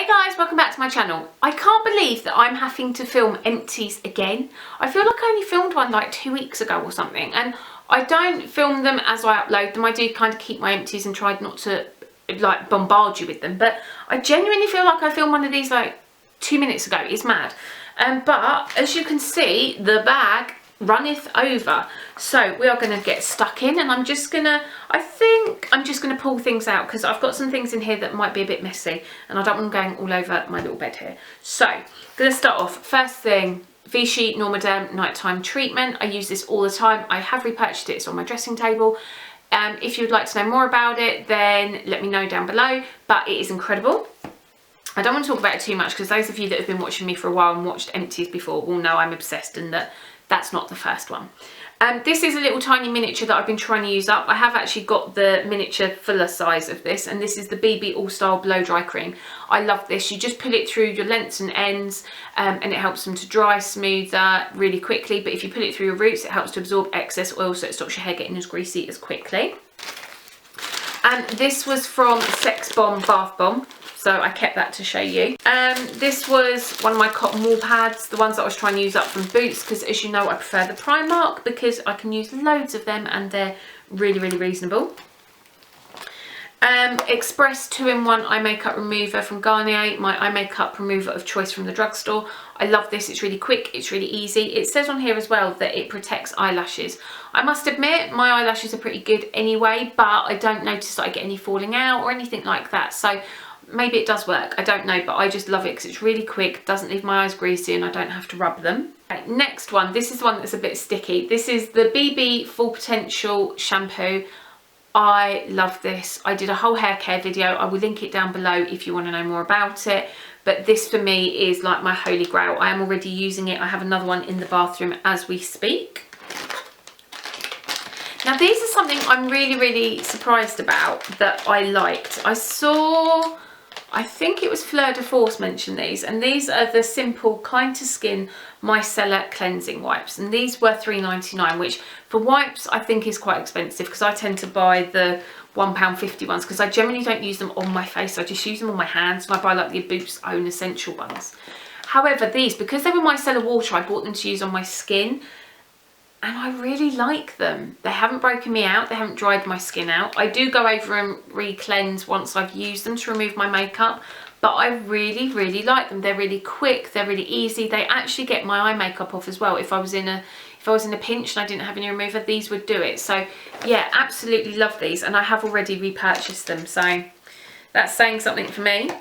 Hey guys, welcome back to my channel. I can't believe that I'm having to film empties again. I feel like I only filmed one like 2 weeks ago or something, and I don't film them as I upload them. I do kind of keep my empties and try not to like bombard you with them, but I genuinely feel like I filmed one of these like 2 minutes ago. It's mad. But as you can see, the bag runneth over, so we are going to get stuck in, and I think I'm just going to pull things out because I've got some things in here that might be a bit messy and I don't want them going all over my little bed here. So I'm going to start off. First thing, Vichy Normaderm nighttime treatment. I use this all the time. I have repurchased it. It's on my dressing table. If you'd like to know more about it, then let me know down below, but it is incredible. I don't want to talk about it too much because those of you that have been watching me for a while and watched empties before will know I'm obsessed, and that's not the first one. This is a little tiny miniature that I've been trying to use up. I have actually got the miniature fuller size of this, and this is the BB All Style Blow Dry Cream. I love this. You just put it through your lengths and ends, and it helps them to dry smoother really quickly. But if you put it through your roots, it helps to absorb excess oil, so it stops your hair getting as greasy as quickly. And this was from Sex Bomb Bath Bomb, so I kept that to show you. This was one of my cotton wool pads, the ones that I was trying to use up from Boots, because as you know I prefer the Primark because I can use loads of them and they're really, really reasonable. Express 2-in-1 eye makeup remover from Garnier, my eye makeup remover of choice from the drugstore. I love this. It's really quick, it's really easy. It says on here as well that it protects eyelashes. I must admit my eyelashes are pretty good anyway, but I don't notice that I get any falling out or anything like that, so maybe it does work, I don't know, but I just love it because it's really quick, doesn't leave my eyes greasy, and I don't have to rub them. Okay, next one, this is one that's a bit sticky. This is the BB Full Potential shampoo. I love this. I did a whole hair care video. I will link it down below if you want to know more about it, but this for me is like my holy grail. I am already using it. I have another one in the bathroom as we speak. Now these are something I'm really, really surprised about that I liked. I think it was Fleur de Force mentioned these, and these are the Simple Kind to Skin Micellar Cleansing Wipes, and these were £3.99, which for wipes I think is quite expensive because I tend to buy the £1.50 ones because I generally don't use them on my face. I just use them on my hands, and I buy like the Boots Own Essential ones. However, these, because they were micellar water, I bought them to use on my skin, and I really like them. They haven't broken me out, they haven't dried my skin out. I do go over and re-cleanse once I've used them to remove my makeup, but I really, really like them. They're really quick, they're really easy. They actually get my eye makeup off as well. If I was in a pinch and I didn't have any remover, these would do it. So yeah, absolutely love these, and I have already repurchased them, so that's saying something for me.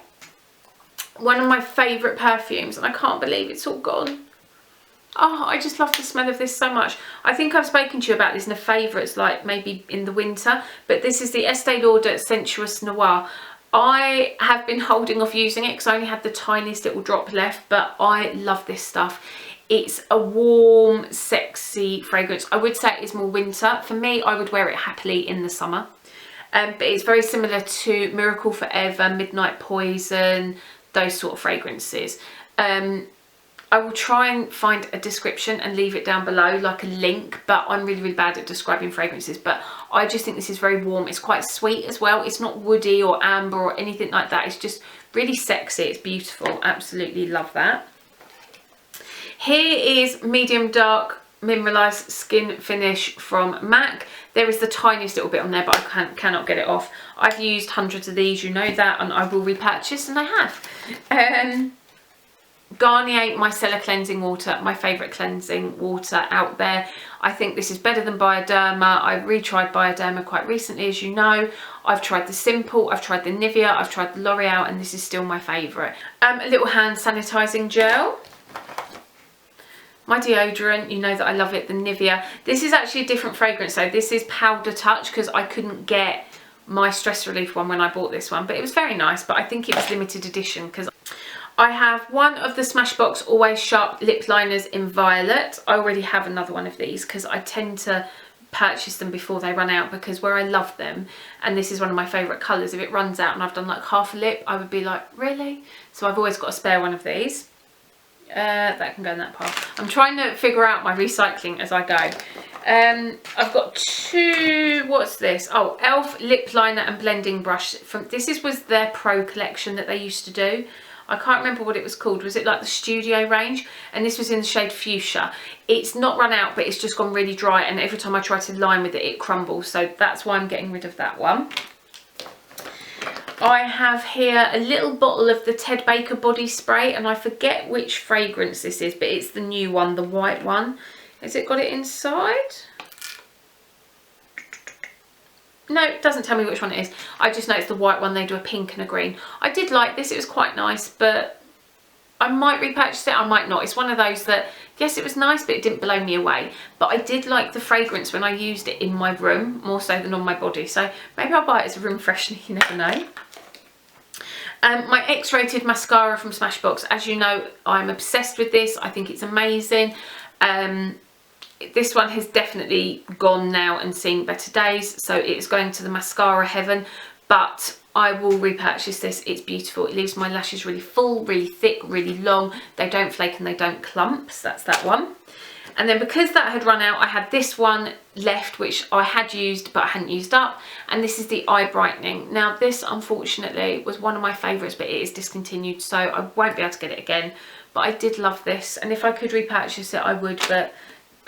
One of my favourite perfumes, and I can't believe it's all gone. Oh, I just love the smell of this so much. I think I've spoken to you about this in the favourites, like maybe in the winter, but this is the Estee Lauder Sensuous Noir. I have been holding off using it because I only had the tiniest little drop left, but I love this stuff. It's a warm, sexy fragrance. I would say it is more winter. For me, I would wear it happily in the summer. But it's very similar to Miracle Forever, Midnight Poison, those sort of fragrances. I will try and find a description and leave it down below, like a link, but I'm really, really bad at describing fragrances. But I just think this is very warm. It's quite sweet as well. It's not woody or amber or anything like that. It's just really sexy. It's beautiful. Absolutely love that. Here is Medium Dark Mineralized Skin Finish from MAC. There is the tiniest little bit on there, but I cannot get it off. I've used hundreds of these, you know that, and I will repurchase, and I have. Garnier Micellar Cleansing Water, my favourite cleansing water out there. I think this is better than Bioderma. I retried Bioderma quite recently, as you know. I've tried the Simple, I've tried the Nivea, I've tried the L'Oreal, and this is still my favourite. A little hand sanitising gel. My deodorant, you know that I love it, the Nivea. This is actually a different fragrance, so this is Powder Touch because I couldn't get my stress relief one when I bought this one, but it was very nice, but I think it was limited edition because I have one of the Smashbox Always Sharp lip liners in Violet. I already have another one of these because I tend to purchase them before they run out, because where I love them, and this is one of my favourite colours, if it runs out and I've done like half a lip, I would be like, really? So I've always got a spare one of these. That can go in that pile. I'm trying to figure out my recycling as I go. I've got two, what's this? Oh, e.l.f. lip liner and blending brush. This was their Pro collection that they used to do. I can't remember what it was called. Was it like the Studio range? And this was in the shade Fuchsia. It's not run out, but it's just gone really dry, and every time I try to line with it, it crumbles. So that's why I'm getting rid of that one. I have here a little bottle of the Ted Baker body spray, and I forget which fragrance this is, but it's the new one, the white one. Has it got it inside? No, it doesn't tell me which one it is. I just know it's the white one. They do a pink and a green. I did like this. It was quite nice, but I might repurchase it. I might not. It's one of those that, yes, it was nice, but it didn't blow me away. But I did like the fragrance when I used it in my room, more so than on my body. So maybe I'll buy it as a room freshener. You never know. My X-rated mascara from Smashbox. As you know, I'm obsessed with this. I think it's amazing. This one has definitely gone now and seen better days, so it's going to the mascara heaven, but I will repurchase this. It's beautiful. It leaves my lashes really full, really thick, really long. They don't flake and they don't clump, so that's that one. And then because that had run out, I had this one left, which I had used but I hadn't used up, and this is the eye brightening. Now this, unfortunately, was one of my favourites, but it is discontinued, so I won't be able to get it again. But I did love this, and if I could repurchase it, I would, but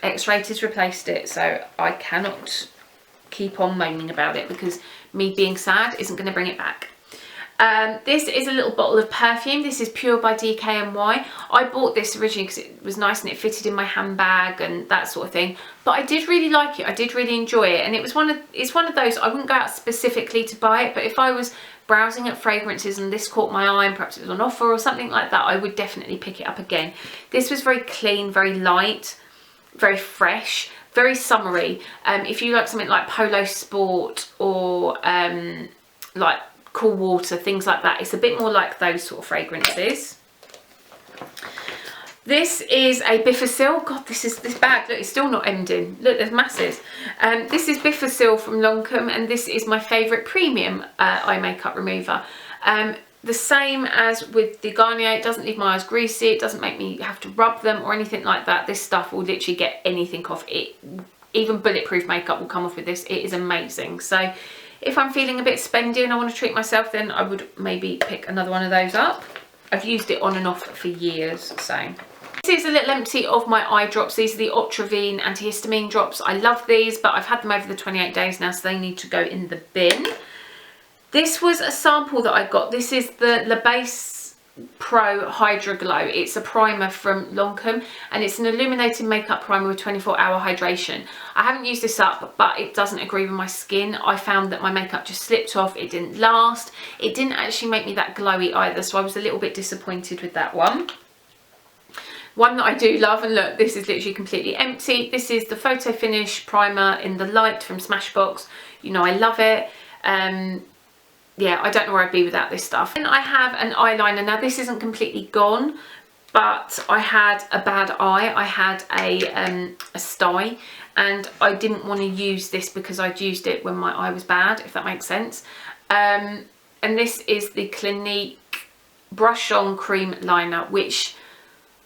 X-Rated replaced it, so I cannot keep on moaning about it because me being sad isn't going to bring it back. This is a little bottle of perfume. This is Pure by DKNY. I bought this originally because it was nice and it fitted in my handbag and that sort of thing, but I did really like it. I did really enjoy it, and it's one of those, I wouldn't go out specifically to buy it, but if I was browsing at fragrances and this caught my eye and perhaps it was on offer or something like that, I would definitely pick it up again. This was very clean, very light, very fresh, very summery. If you like something like Polo Sport or like Cool Water, things like that, it's a bit more like those sort of fragrances. This is a Bifacil. God, this bag, look, it's still not emptying. Look, there's masses. This is Bifacil from Lancome, and this is my favourite premium eye makeup remover. The same as with the Garnier, it doesn't leave my eyes greasy, it doesn't make me have to rub them or anything like that. This stuff will literally get anything off it. Even bulletproof makeup will come off with this. It is amazing. So if I'm feeling a bit spendy and I want to treat myself, then I would maybe pick another one of those up. I've used it on and off for years, so. This is a little empty of my eye drops. These are the Ultravine antihistamine drops. I love these, but I've had them over the 28 days now, so they need to go in the bin. This was a sample that I got. This is the La Base Pro Hydra Glow. It's a primer from Lancome, and it's an illuminating makeup primer with 24-hour hydration. I haven't used this up, but it doesn't agree with my skin. I found that my makeup just slipped off. It didn't last. It didn't actually make me that glowy either, so I was a little bit disappointed with that one. One that I do love, and look, this is literally completely empty. This is the Photo Finish Primer in the Light from Smashbox. You know I love it. Yeah, I don't know where I'd be without this stuff. And I have an eyeliner. Now this isn't completely gone, but I had a bad eye. I had a sty, and I didn't want to use this because I'd used it when my eye was bad, if that makes sense. And this is the Clinique Brush On Cream Liner, which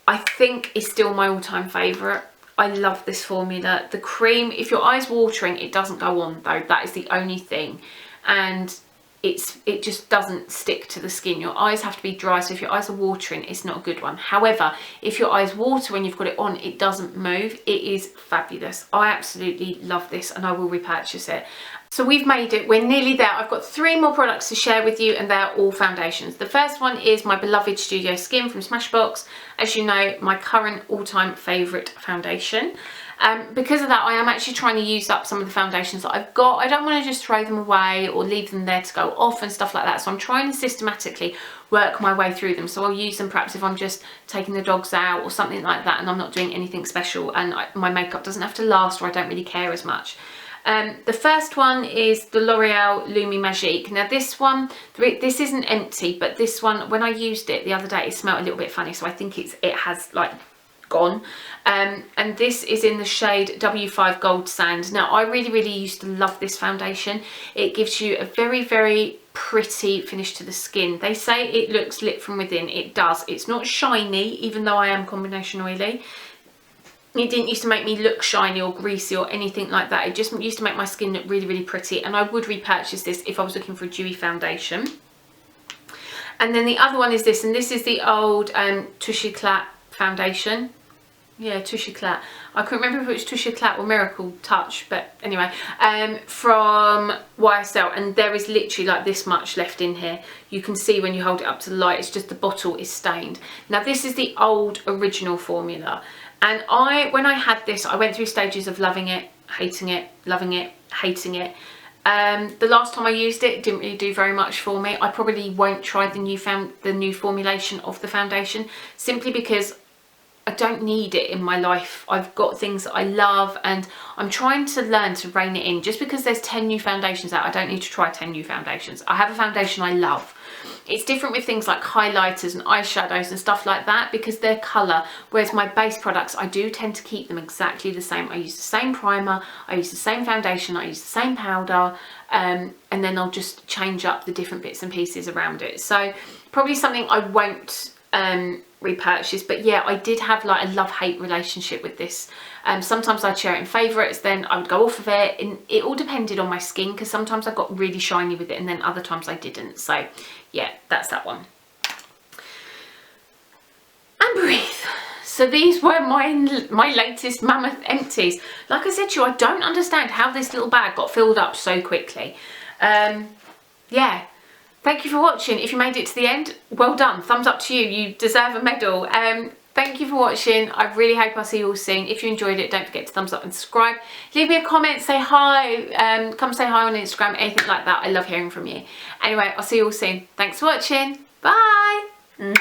I think is still my all-time favourite. I love this formula. The cream, if your eye's watering, it doesn't go on though. That is the only thing. And it just doesn't stick to the skin. Your eyes have to be dry, so if your eyes are watering, it's not a good one. However, if your eyes water when you've got it on, it doesn't move. It is fabulous. I absolutely love this, and I will repurchase it. So we've made it, we're nearly there. I've got 3 more products to share with you, and they're all foundations. The first one is my beloved Studio Skin from Smashbox. As you know, my current all-time favourite foundation. Because of that, I am actually trying to use up some of the foundations that I've got. I don't want to just throw them away or leave them there to go off and stuff like that. So I'm trying to systematically work my way through them. So I'll use them perhaps if I'm just taking the dogs out or something like that, and I'm not doing anything special, and my makeup doesn't have to last, or I don't really care as much. The first one is the L'Oreal Lumi Magique. Now this one, this isn't empty, but this one, when I used it the other day, it smelled a little bit funny, so I think it has like gone. And this is in the shade W5 Gold Sand. Now I really used to love this foundation. It gives you a very pretty finish to the skin. They say it looks lit from within. It does. It's not shiny, even though I am combination oily. It didn't used to make me look shiny or greasy or anything like that. It just used to make my skin look really pretty, and I would repurchase this if I was looking for a dewy foundation. And then the other one is this, and this is the old xxxx foundation. Yeah, xxxx. I couldn't remember if it was xxxx or Miracle Touch, but anyway, from YSL, and there is literally like this much left in here. You can see when you hold it up to the light, it's just the bottle is stained. Now this is the old original formula, and when I had this, I went through stages of loving it, hating it, loving it, hating it. The last time I used it, it didn't really do very much for me. I probably won't try the new formulation of the foundation, simply because I don't need it in my life. I've got things that I love, and I'm trying to learn to rein it in. Just because there's 10 new foundations out, I don't need to try 10 new foundations. I have a foundation I love. It's different with things like highlighters and eyeshadows and stuff like that, because they're colour, whereas my base products, I do tend to keep them exactly the same. I use the same primer, I use the same foundation, I use the same powder, and then I'll just change up the different bits and pieces around it. So probably something I won't repurchase, but yeah, I did have like a love-hate relationship with this. Sometimes I'd share it in favourites, then I would go off of it, and it all depended on my skin, because sometimes I got really shiny with it and then other times I didn't. So yeah, that's that one. And breathe. So these were my latest mammoth empties. Like I said to you, I don't understand how this little bag got filled up so quickly. Yeah. Thank you for watching. If you made it to the end, well done. Thumbs up to you. You deserve a medal. Thank you for watching. I really hope I'll see you all soon. If you enjoyed it, don't forget to thumbs up and subscribe. Leave me a comment, say hi, come say hi on Instagram, anything like that. I love hearing from you. Anyway, I'll see you all soon. Thanks for watching. Bye.